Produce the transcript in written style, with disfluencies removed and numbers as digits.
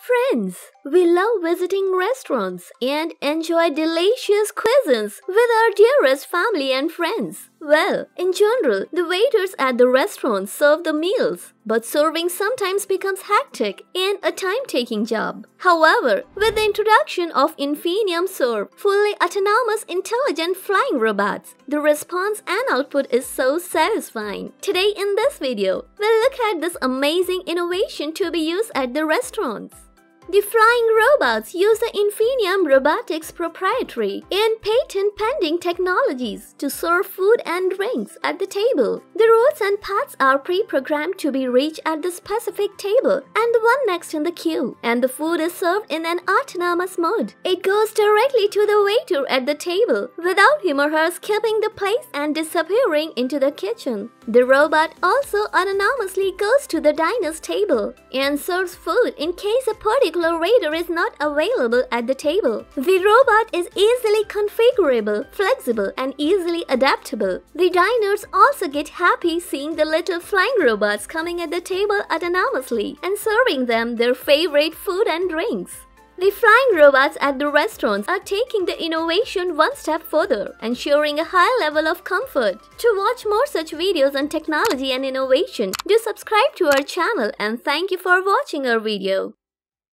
Friends, we love visiting restaurants and enjoy delicious cuisines with our dearest family and friends. Well, in general, the waiters at the restaurants serve the meals, but serving sometimes becomes hectic and a time-taking job. However, with the introduction of Infinium Serve, fully autonomous intelligent flying robots, the response and output is so satisfying. Today in this video, we'll look at this amazing innovation to be used at the restaurants. The flying robots use the Infinium Robotics proprietary and patent-pending technologies to serve food and drinks at the table. The routes and paths are pre-programmed to be reached at the specific table and the one next in the queue, and the food is served in an autonomous mode. It goes directly to the waiter at the table without him or her skipping the place and disappearing into the kitchen. The robot also autonomously goes to the diner's table and serves food in case a particular waiter is not available at the table. The robot is easily configurable, flexible, and easily adaptable. The diners also get happy seeing the little flying robots coming at the table autonomously and serving them their favorite food and drinks. The flying robots at the restaurants are taking the innovation one step further, ensuring a high level of comfort. To watch more such videos on technology and innovation, do subscribe to our channel, and thank you for watching our video.